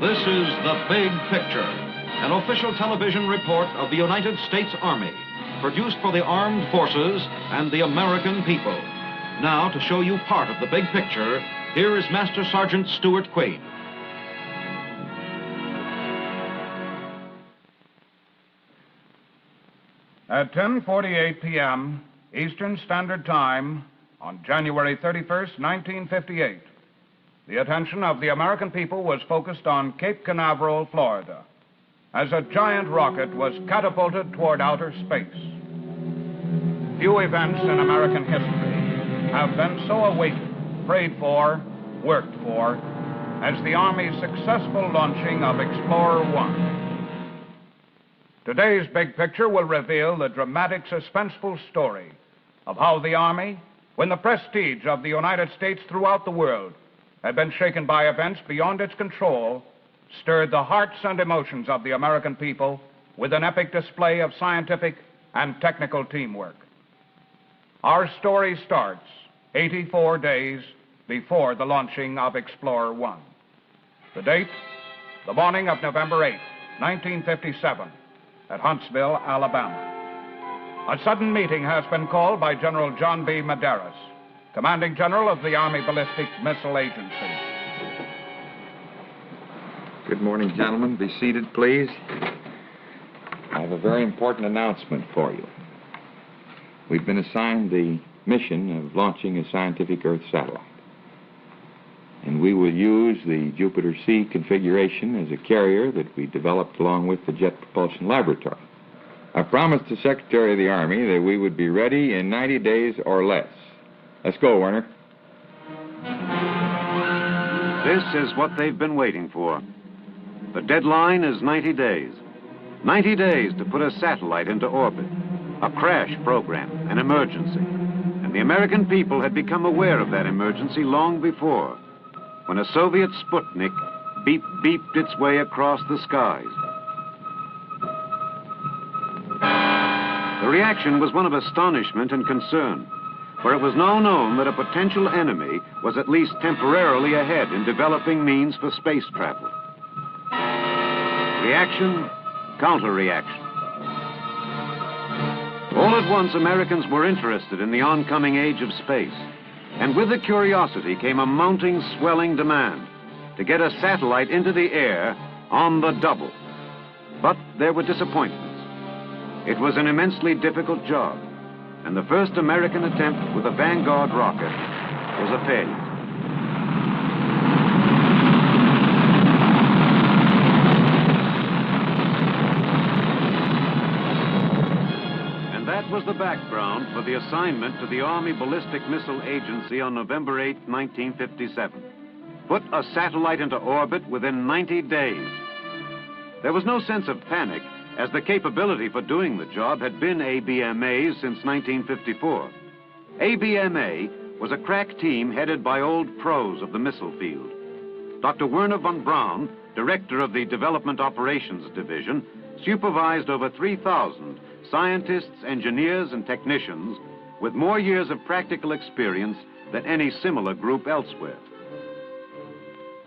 This is The Big Picture, an official television report of the United States Army, produced for the armed forces and the American people. Now, to show you part of the big picture, here is Master Sergeant Stuart Quain. At 10:48 p.m. Eastern Standard Time on January 31st, 1958, the attention of the American people was focused on Cape Canaveral, Florida, as a giant rocket was catapulted toward outer space. Few events in American history have been so awaited, prayed for, worked for, as the Army's successful launching of Explorer 1. Today's Big Picture will reveal the dramatic, suspenseful story of how the Army, when the prestige of the United States throughout the world had been shaken by events beyond its control, stirred the hearts and emotions of the American people with an epic display of scientific and technical teamwork. Our story starts 84 days before the launching of Explorer 1. The date, the morning of November 8, 1957, at Huntsville, Alabama. A sudden meeting has been called by General John B. Medaris, Commanding General of the Army Ballistic Missile Agency. Good morning, gentlemen. Be seated, please. I have a very important announcement for you. We've been assigned the mission of launching a scientific Earth satellite. And we will use the Jupiter C configuration as a carrier that we developed along with the Jet Propulsion Laboratory. I promised the Secretary of the Army that we would be ready in 90 days or less. Let's go, Wernher. This is what they've been waiting for. The deadline is 90 days. 90 days to put a satellite into orbit. A crash program, an emergency. And the American people had become aware of that emergency long before, when a Soviet Sputnik beeped its way across the skies. The reaction was one of astonishment and concern, for it was now known that a potential enemy was at least temporarily ahead in developing means for space travel. Reaction, counter-reaction. All at once, Americans were interested in the oncoming age of space, and with the curiosity came a mounting, swelling demand to get a satellite into the air on the double. But there were disappointments. It was an immensely difficult job, and the first American attempt with a Vanguard rocket was a failure. And that was the background for the assignment to the Army Ballistic Missile Agency on November 8, 1957. Put a satellite into orbit within 90 days. There was no sense of panic, as the capability for doing the job had been ABMA's since 1954. ABMA was a crack team headed by old pros of the missile field. Dr. Wernher von Braun, director of the Development Operations Division, supervised over 3,000 scientists, engineers, and technicians with more years of practical experience than any similar group elsewhere.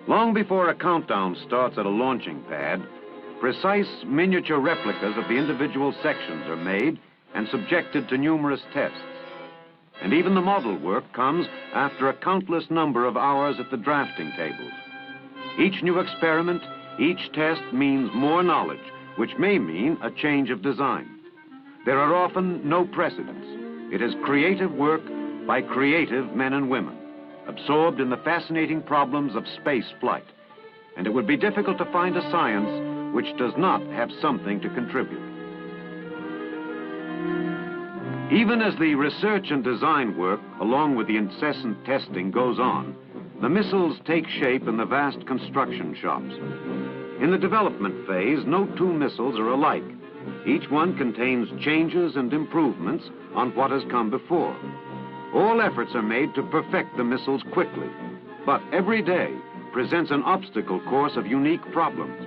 Long before a countdown starts at a launching pad, precise miniature replicas of the individual sections are made and subjected to numerous tests. And even the model work comes after a countless number of hours at the drafting tables. Each new experiment, each test means more knowledge, which may mean a change of design. There are often no precedents. It is creative work by creative men and women, absorbed in the fascinating problems of space flight. And it would be difficult to find a science which does not have something to contribute. Even as the research and design work, along with the incessant testing, goes on, the missiles take shape in the vast construction shops. In the development phase, no two missiles are alike. Each one contains changes and improvements on what has come before. All efforts are made to perfect the missiles quickly, but every day presents an obstacle course of unique problems.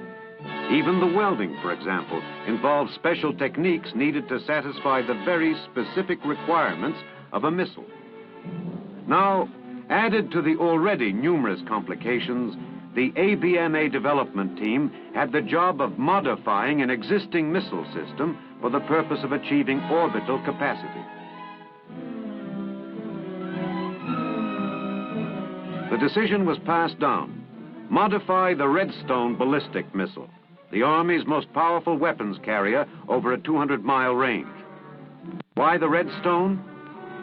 Even the welding, for example, involves special techniques needed to satisfy the very specific requirements of a missile. Now, added to the already numerous complications, the ABMA development team had the job of modifying an existing missile system for the purpose of achieving orbital capacity. The decision was passed down. Modify the Redstone ballistic missile, the Army's most powerful weapons carrier over a 200-mile range. Why the Redstone?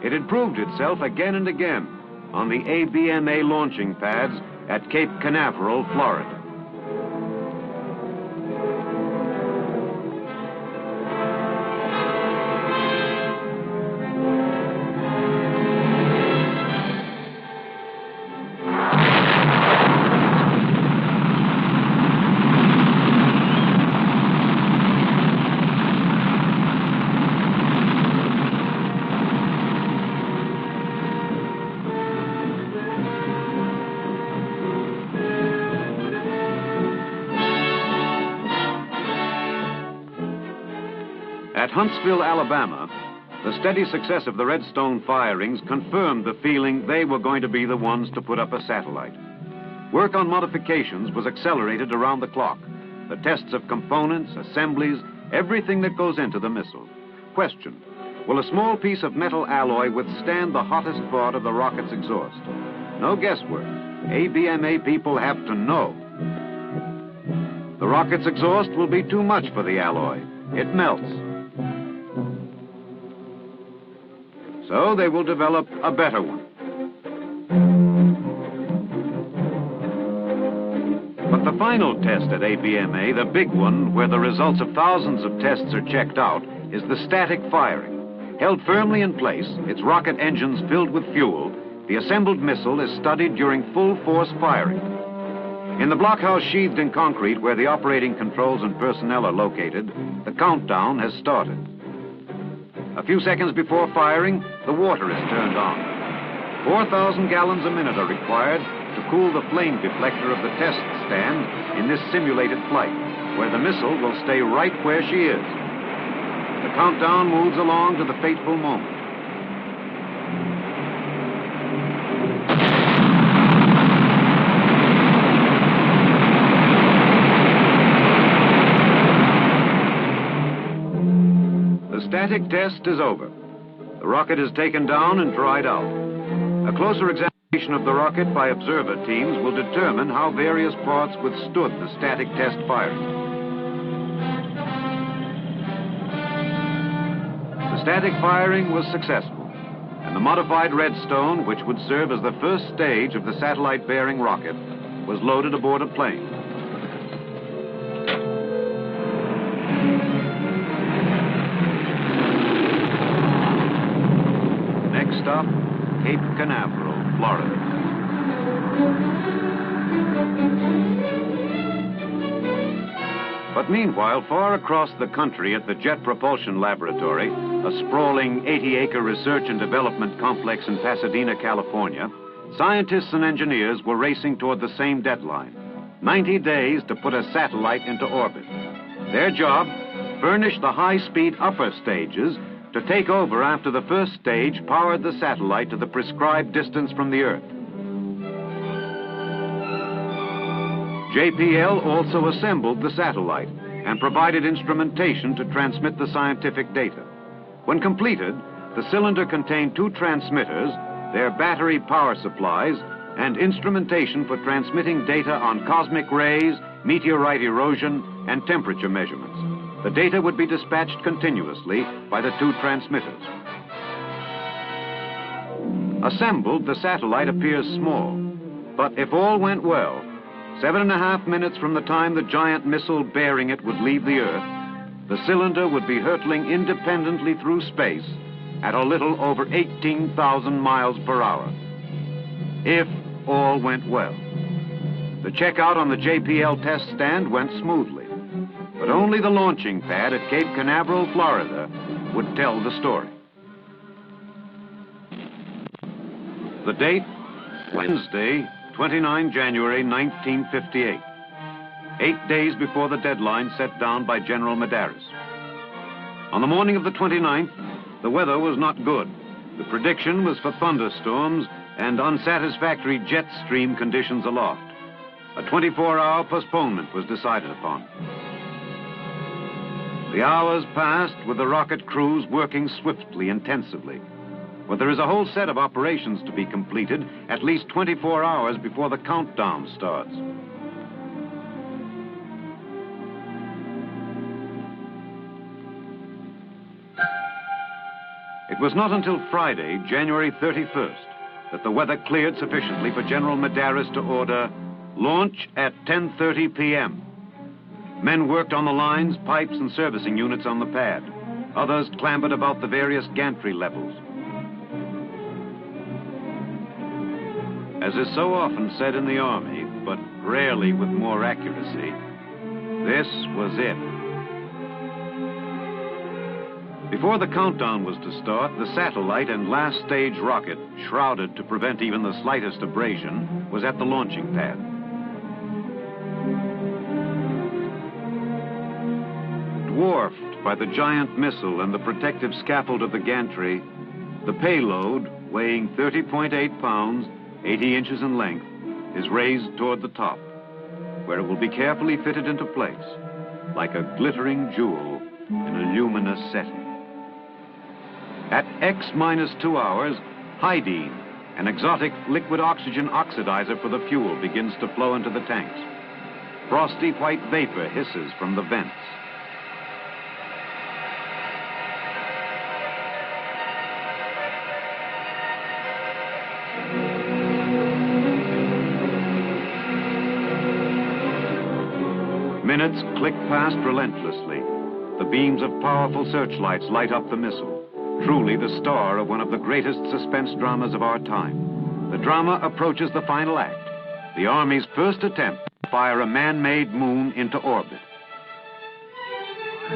It had proved itself again and again on the ABMA launching pads at Cape Canaveral, Florida. At Huntsville, Alabama, the steady success of the Redstone firings confirmed the feeling they were going to be the ones to put up a satellite. Work on modifications was accelerated around the clock. The tests of components, assemblies, everything that goes into the missile. Question: will a small piece of metal alloy withstand the hottest part of the rocket's exhaust? No guesswork. ABMA people have to know. The rocket's exhaust will be too much for the alloy. It melts. So they will develop a better one. But the final test at ABMA, the big one, where the results of thousands of tests are checked out, is the static firing. Held firmly in place, its rocket engines filled with fuel, the assembled missile is studied during full-force firing. In the blockhouse sheathed in concrete where the operating controls and personnel are located, the countdown has started. A few seconds before firing, the water is turned on. 4,000 gallons a minute are required to cool the flame deflector of the test stand in this simulated flight, where the missile will stay right where she is. The countdown moves along to the fateful moment. The static test is over. The rocket is taken down and dried out. A closer examination of the rocket by observer teams will determine how various parts withstood the static test firing. The static firing was successful, and the modified Redstone, which would serve as the first stage of the satellite-bearing rocket, was loaded aboard a plane. Next stop, Cape Canaveral, Florida. But meanwhile, far across the country at the Jet Propulsion Laboratory, a sprawling 80-acre research and development complex in Pasadena, California, scientists and engineers were racing toward the same deadline: 90 days to put a satellite into orbit. Their job: furnish the high-speed upper stages to take over after the first stage powered the satellite to the prescribed distance from the Earth. JPL also assembled the satellite and provided instrumentation to transmit the scientific data. When completed, the cylinder contained 2 transmitters, their battery power supplies, and instrumentation for transmitting data on cosmic rays, meteorite erosion, and temperature measurements. The data would be dispatched continuously by the 2 transmitters. Assembled, the satellite appears small, but if all went well, 7.5 minutes from the time the giant missile bearing it would leave the Earth, the cylinder would be hurtling independently through space at a little over 18,000 miles per hour. If all went well. The checkout on the JPL test stand went smoothly, but only the launching pad at Cape Canaveral, Florida, would tell the story. The date, Wednesday, 29 January 1958. 8 days before the deadline set down by General Medaris. On the morning of the 29th, the weather was not good. The prediction was for thunderstorms and unsatisfactory jet stream conditions aloft. A 24-hour postponement was decided upon. The hours passed with the rocket crews working swiftly, intensively. But there is a whole set of operations to be completed at least 24 hours before the countdown starts. It was not until Friday, January 31st, that the weather cleared sufficiently for General Medaris to order launch at 10:30 p.m. Men worked on the lines, pipes, and servicing units on the pad. Others clambered about the various gantry levels. As is so often said in the Army, but rarely with more accuracy, this was it. Before the countdown was to start, the satellite and last stage rocket, shrouded to prevent even the slightest abrasion, was at the launching pad. Dwarfed by the giant missile and the protective scaffold of the gantry, the payload, weighing 30.8 pounds, 80 inches in length, is raised toward the top, where it will be carefully fitted into place, like a glittering jewel in a luminous setting. At X-2 hours, hydine, an exotic liquid oxygen oxidizer for the fuel, begins to flow into the tanks. Frosty white vapor hisses from the vents. Minutes click past relentlessly. The beams of powerful searchlights light up the missile. Truly the star of one of the greatest suspense dramas of our time. The drama approaches the final act, the Army's first attempt to fire a man-made moon into orbit.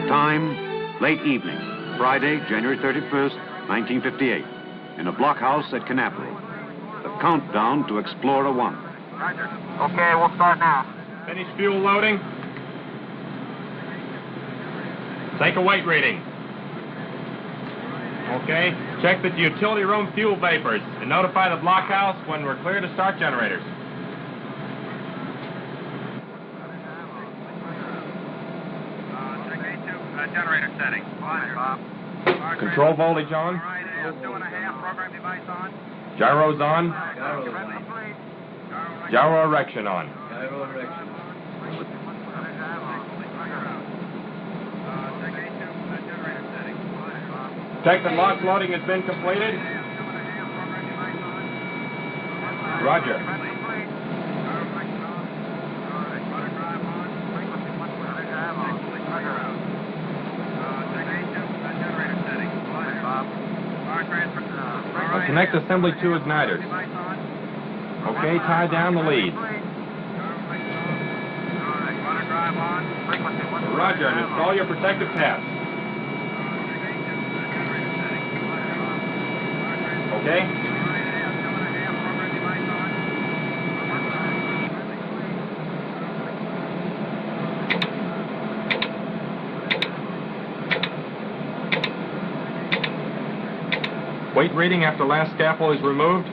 Time, late evening, Friday, January 31st, 1958, in a blockhouse at Canaveral. The countdown to Explorer 1. Roger. Okay, we'll start now. Finish fuel loading. Take a weight reading. Okay. Check the utility room fuel vapors and notify the blockhouse when we're clear to start generators. Check A2 generator setting. Fine, Bob. Control voltage on. All right, 2.5, program device on. Gyros on. Gyro erection on. Check that launch loading has been completed. Roger. Connect assembly to igniters. Okay, tie down the leads. Roger, and install your protective tabs. Okay? Weight reading after last scaffold is removed.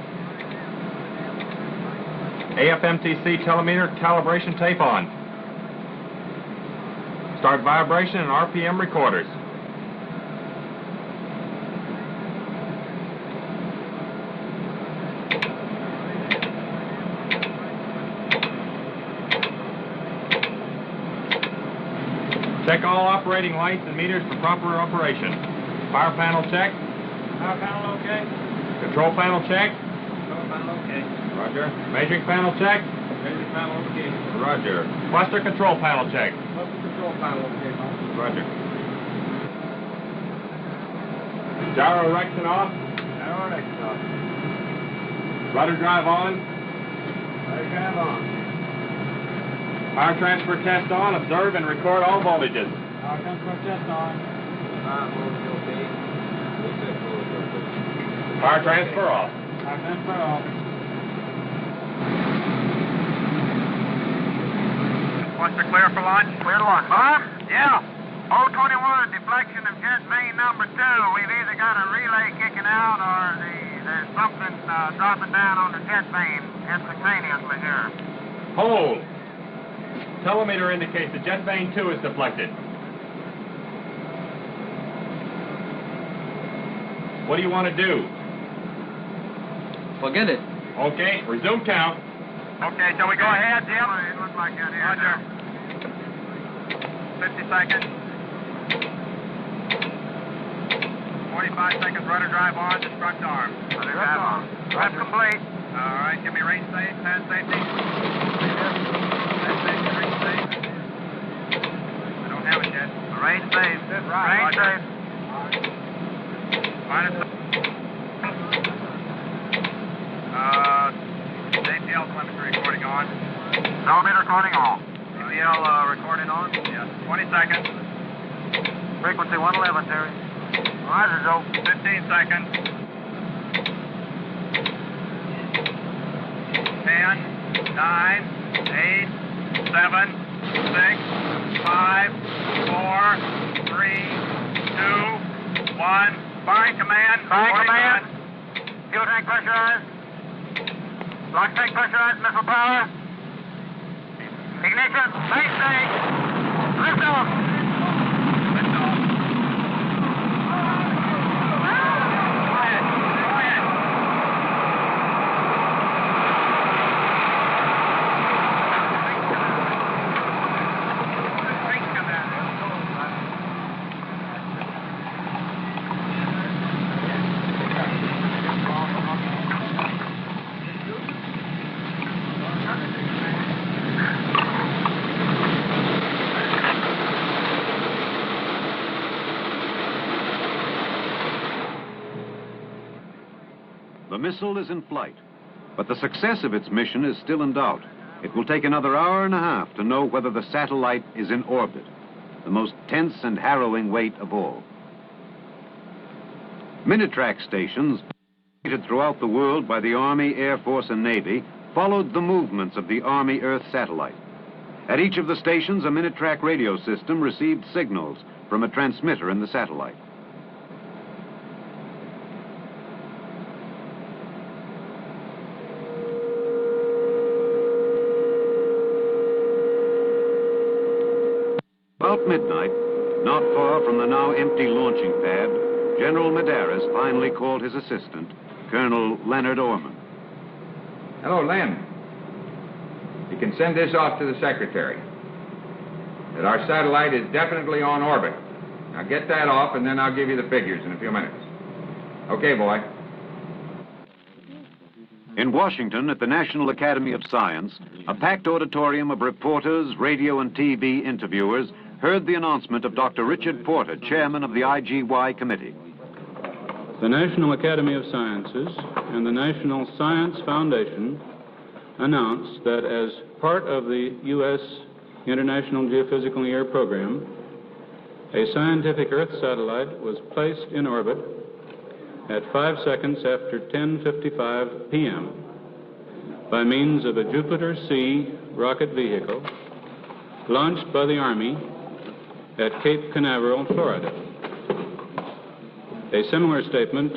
AFMTC telemeter calibration tape on. Start vibration and RPM recorders. Check all operating lights and meters for proper operation. Fire panel check. Power panel okay? Control panel check. Control panel okay. Roger. Measuring panel check. Measuring panel okay. Roger. Cluster control panel check. Cluster control panel okay, Bob. Roger. Gyro erection off. Gyro erection off. Rudder drive on. Rudder drive on. Power transfer test on. Observe and record all voltages. Power transfer test on. Voltage okay. Power transfer off. Power transfer off. Cluster clear for launch? Clear to launch. Bob? Yeah. 021, deflection of jet main number 2. We've either got a relay kicking out or there's something dropping down on the jet main instantaneously here. Hold. Telemeter indicates that jet vane 2 is deflected. What do you want to do? Forget it. Okay, resume count. Okay, shall we go ahead, Jim? It looks like that. Roger. 50 seconds. 45 seconds, rudder drive on, destruct arm. Rudder drive on. Drive complete. All right, give me range safe, pad safety. Pad safety, range safe. I don't have it yet. Range safe. Range safe. Minus. ATL telemetry recording on. Telemeter recording on. ATL recording on? Yes. 20 seconds. Frequency 111, Terry. Roger, Joe. 15 seconds. 10, 9, 8, 7, 6, 5, 4, 3, 2, 1. Firing command. Firing command. Fuel tank pressurized. Lock tank pressurized. Missile power. Ignition. Base stage. Lift off. Lift off. Go ahead. Go ahead. Thanks, Commander. The missile is in flight, but the success of its mission is still in doubt. It will take another hour and a half to know whether the satellite is in orbit, the most tense and harrowing wait of all. Minitrack stations, operated throughout the world by the Army, Air Force, and Navy, followed the movements of the Army Earth satellite. At each of the stations, a Minitrack radio system received signals from a transmitter in the satellite. About midnight, not far from the now empty launching pad, General Medaris finally called his assistant, Colonel Leonard Orman. Hello, Len. You can send this off to the Secretary. That our satellite is definitely on orbit. Now get that off, and then I'll give you the figures in a few minutes. Okay, boy. In Washington, at the National Academy of Science, a packed auditorium of reporters, radio and TV interviewers heard the announcement of Dr. Richard Porter, chairman of the IGY committee. The National Academy of Sciences and the National Science Foundation announced that as part of the U.S. International Geophysical Year program, a scientific Earth satellite was placed in orbit at 5 seconds after 10:55 p.m. by means of a Jupiter C rocket vehicle launched by the Army at Cape Canaveral, Florida. A similar statement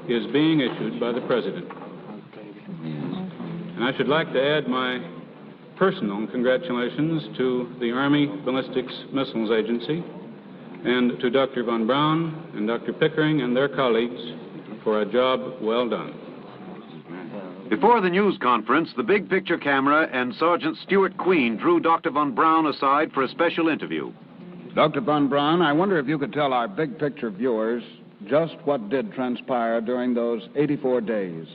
is being issued by the President. And I should like to add my personal congratulations to the Army Ballistic Missile Agency and to Dr. von Braun and Dr. Pickering and their colleagues for a job well done. Before the news conference, the big picture camera and Sergeant Stuart Queen drew Dr. von Braun aside for a special interview. Dr. von Braun, I wonder if you could tell our big picture viewers just what did transpire during those 84 days.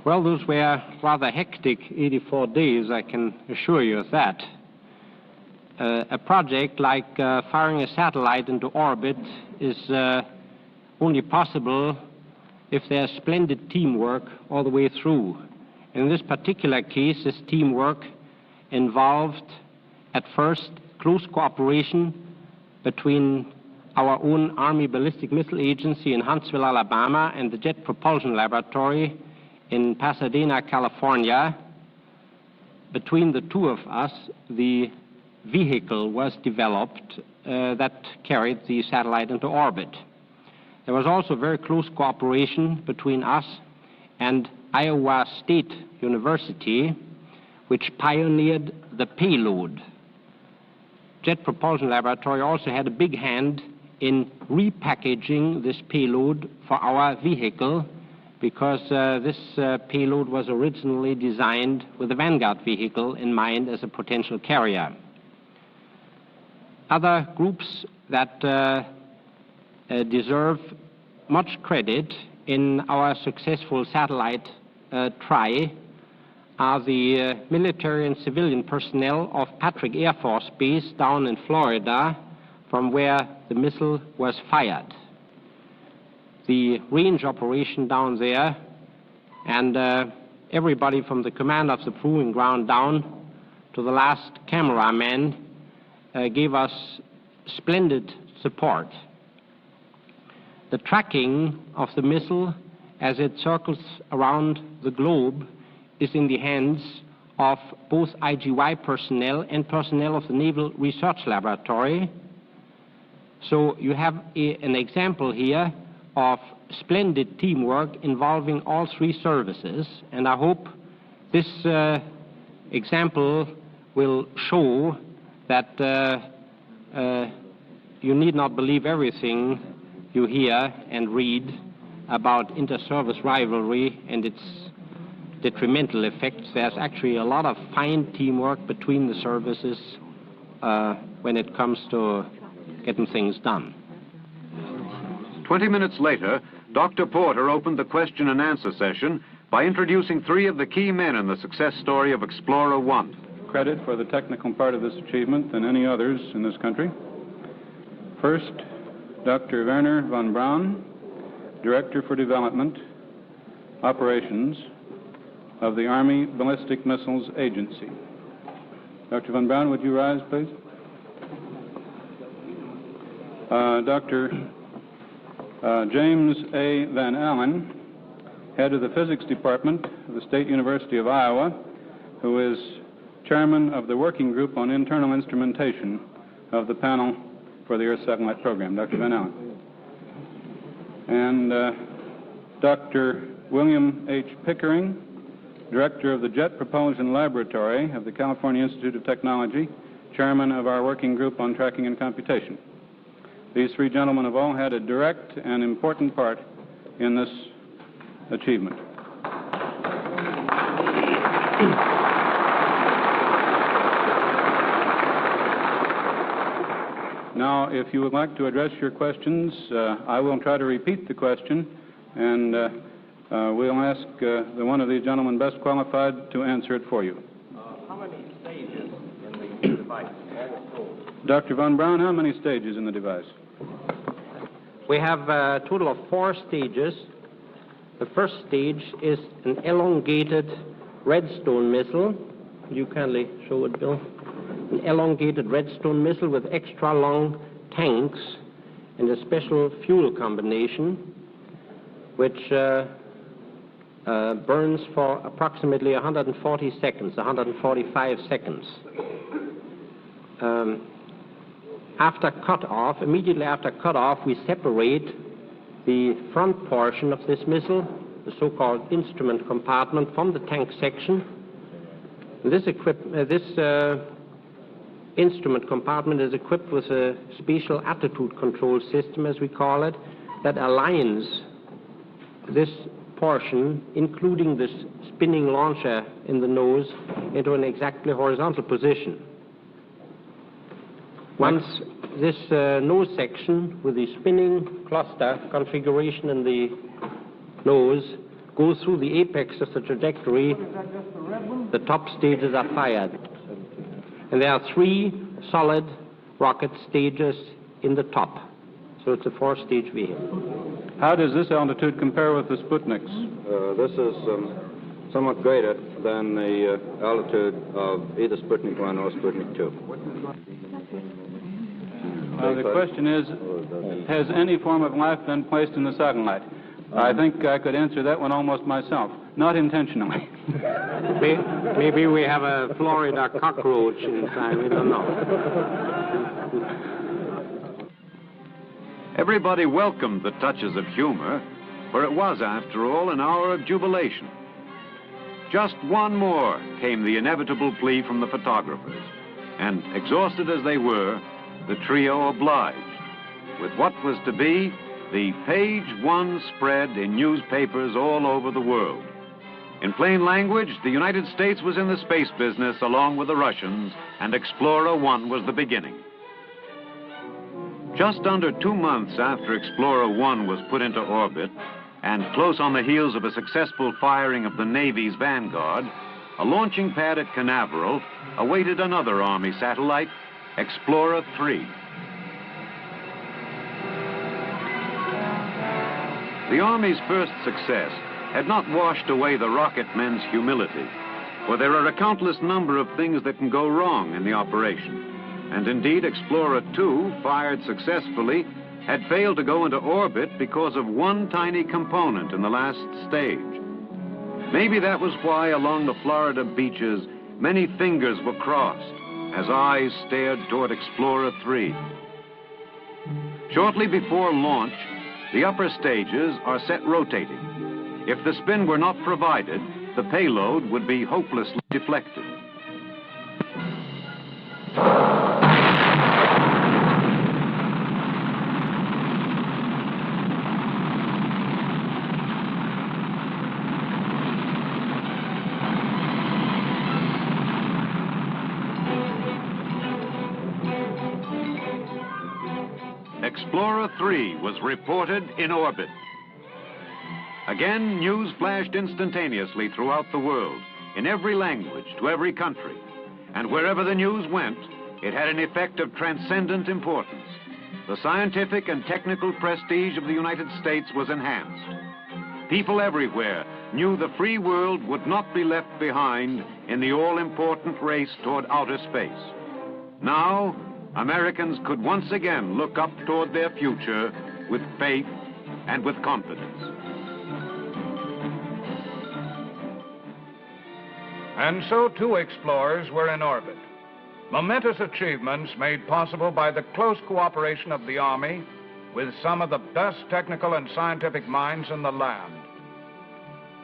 Well, those were rather hectic 84 days, I can assure you of that. A project like firing a satellite into orbit is only possible if there's splendid teamwork all the way through. In this particular case, this teamwork involved, at first, close cooperation between our own Army Ballistic Missile Agency in Huntsville, Alabama, and the Jet Propulsion Laboratory in Pasadena, California. Between the two of us, the vehicle was developed that carried the satellite into orbit. There was also very close cooperation between us and Iowa State University, which pioneered the payload. Jet Propulsion Laboratory also had a big hand in repackaging this payload for our vehicle, because this payload was originally designed with the Vanguard vehicle in mind as a potential carrier. Other groups that deserve much credit in our successful satellite try are the military and civilian personnel of Patrick Air Force Base down in Florida, from where the missile was fired. The range operation down there, and everybody from the command of the proving ground down to the last cameraman gave us splendid support. The tracking of the missile as it circles around the globe is in the hands of both IGY personnel and personnel of the Naval Research Laboratory. So you have an example here of splendid teamwork involving all three services, and I hope this example will show that you need not believe everything you hear and read about inter-service rivalry and its detrimental effects. There's actually a lot of fine teamwork between the services when it comes to getting things done. 20 minutes later, Dr. Porter opened the question and answer session by introducing three of the key men in the success story of Explorer 1. Credit for the technical part of this achievement than any others in this country. First, Dr. Wernher von Braun, Director for Development, Operations of the Army Ballistic Missile Agency. Dr. von Braun, would you rise, please? Dr. James A. Van Allen, Head of the Physics Department of the State University of Iowa, who is Chairman of the Working Group on Internal Instrumentation of the Panel for the Earth Satellite Program. Dr. Van Allen. And Dr. William H. Pickering, Director of the Jet Propulsion Laboratory of the California Institute of Technology, Chairman of our Working Group on Tracking and Computation. These three gentlemen have all had a direct and important part in this achievement. Now, if you would like to address your questions, I will try to repeat the question, and we'll ask the one of these gentlemen best qualified to answer it for you. How many stages in the device? Dr. von Braun, how many stages in the device? We have a total of 4 stages. The first stage is an elongated redstone missile. Will you kindly show it, Bill? An elongated redstone missile with extra long tanks and a special fuel combination, which burns for approximately 140 seconds, 145 seconds. After cutoff, immediately after cutoff, we separate the front portion of this missile, the so-called instrument compartment, from the tank section. This instrument compartment is equipped with a special attitude control system, as we call it, that aligns this portion, including this spinning launcher in the nose, into an exactly horizontal position. Once this nose section with the spinning cluster configuration in the nose goes through the apex of the trajectory, the top stages are fired. And there are 3 solid rocket stages in the top. So it's a 4-stage vehicle. How does this altitude compare with the Sputniks? This is somewhat greater than the altitude of either Sputnik 1 or Sputnik 2. The question is, has any form of life been placed in the satellite? I think I could answer that one almost myself. Not intentionally. Maybe we have a Florida cockroach inside, we don't know. Everybody welcomed the touches of humor, for it was, after all, an hour of jubilation. just one more, came the inevitable plea from the photographers. And exhausted as they were, the trio obliged with what was to be the page one spread in newspapers all over the world. In plain language, the United States was in the space business along with the Russians, and Explorer 1 was the beginning. Just under 2 months after Explorer 1 was put into orbit, and close on the heels of a successful firing of the Navy's Vanguard, a launching pad at Canaveral awaited another Army satellite, Explorer 3. The Army's first success had not washed away the rocket men's humility, for there are a countless number of things that can go wrong in the operation. And indeed, Explorer 2, fired successfully, had failed to go into orbit because of one tiny component in the last stage. Maybe that was why along the Florida beaches, many fingers were crossed as eyes stared toward Explorer 3. Shortly before launch, the upper stages are set rotating. If the spin were not provided, the payload would be hopelessly deflected. Explorer 3 was reported in orbit. Again, news flashed instantaneously throughout the world, in every language, to every country. And wherever the news went, it had an effect of transcendent importance. The scientific and technical prestige of the United States was enhanced. People everywhere knew the free world would not be left behind in the all-important race toward outer space. Now, Americans could once again look up toward their future with faith and with confidence. And so 2 explorers were in orbit. Momentous achievements made possible by the close cooperation of the Army with some of the best technical and scientific minds in the land.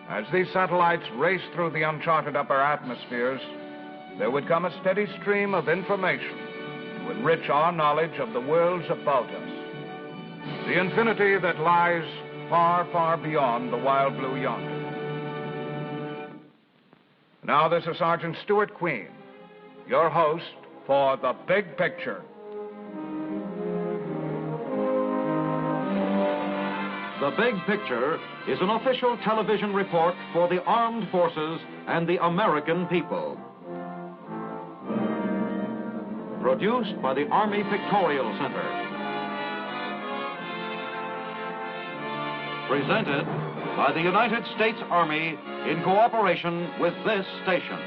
As these satellites raced through the uncharted upper atmospheres, there would come a steady stream of information to enrich our knowledge of the worlds about us, the infinity that lies far, far beyond the wild blue yonder. Now this is Sergeant Stuart Queen, your host for The Big Picture. The Big Picture is an official television report for the armed forces and the American people. Produced by the Army Pictorial Center. Presented by the United States Army in cooperation with this station.